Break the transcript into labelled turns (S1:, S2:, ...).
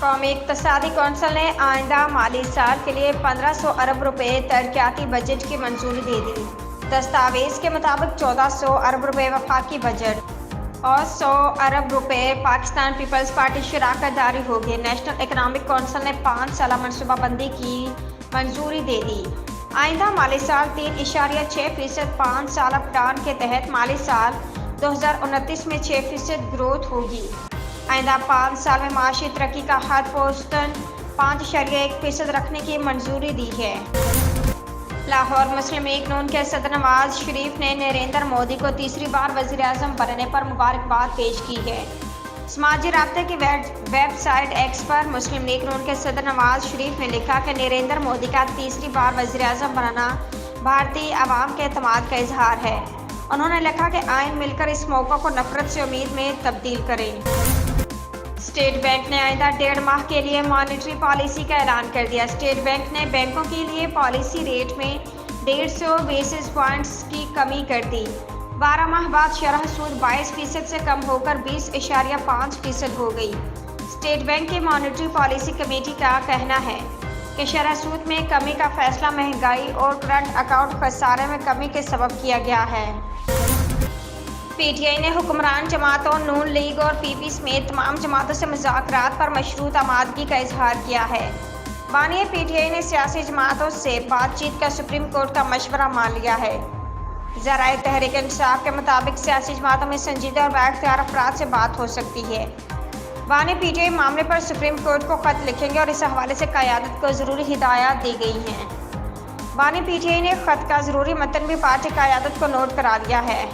S1: قومی اقتصادی کونسل نے آئندہ مالی سال کے لیے 1500 ارب روپے ترقیاتی بجٹ کی منظوری دے دی۔ دستاویز کے مطابق 1400 ارب روپے وفاقی بجٹ اور 100 ارب روپے پاکستان پیپلز پارٹی شراکت داری ہوگی۔ نیشنل اکنامک کونسل نے 5 سالہ منصوبہ بندی کی منظوری دے دی۔ آئندہ مالی سال 3.6% 5 سالہ پلان کے تحت مالی سال 2029 میں 6% گروتھ ہوگی۔ آئندہ 5 سال میں معاشی ترقی کا خط اوسطاً 5.1% رکھنے کی منظوری دی ہے۔ لاہور مسلم لیگ نون کے صدر نواز شریف نے نریندر مودی کو تیسری بار وزیر اعظم بننے پر مبارکباد پیش کی ہے۔ سماجی رابطے کی ویب سائٹ ایکس پر مسلم لیگ نون کے صدر نواز شریف نے لکھا کہ نریندر مودی کا تیسری بار وزیر اعظم بننا بھارتی عوام کے اعتماد کا اظہار ہے۔ انہوں نے لکھا کہ آئین مل کر اس موقع کو نفرت سے امید میں تبدیل کرے۔ اسٹیٹ بینک نے آئندہ 1.5 ماہ کے لیے مانیٹری پالیسی کا اعلان کر دیا۔ اسٹیٹ بینک نے بینکوں کے لیے پالیسی ریٹ میں 150 بیسس پوائنٹس کی کمی کر دی۔ 12 ماہ بعد شرح سود 22% سے کم ہو کر 20.5% ہو گئی۔ اسٹیٹ بینک کی مانیٹری پالیسی کمیٹی کا کہنا ہے کہ شرح سود میں کمی کا فیصلہ مہنگائی اور کرنٹ اکاؤنٹ خسارے میں کمی کے سبب کیا گیا ہے۔ پی ٹی آئی نے حکمران جماعتوں نون لیگ اور پی پی سمیت تمام جماعتوں سے مذاکرات پر مشروط آمادگی کا اظہار کیا ہے۔ بانی پی ٹی آئی نے سیاسی جماعتوں سے بات چیت کا سپریم کورٹ کا مشورہ مان لیا ہے۔ ذرائع تحریک انصاف کے مطابق سیاسی جماعتوں میں سنجیدہ اور بااختیار افراد سے بات ہو سکتی ہے۔ بانی پی ٹی آئی معاملے پر سپریم کورٹ کو خط لکھیں گے اور اس حوالے سے قیادت کو ضروری ہدایات دی گئی ہیں۔ بانی پی ٹی آئی نے خط کا ضروری متن بھی پارٹی قیادت کو نوٹ کرا دیا ہے۔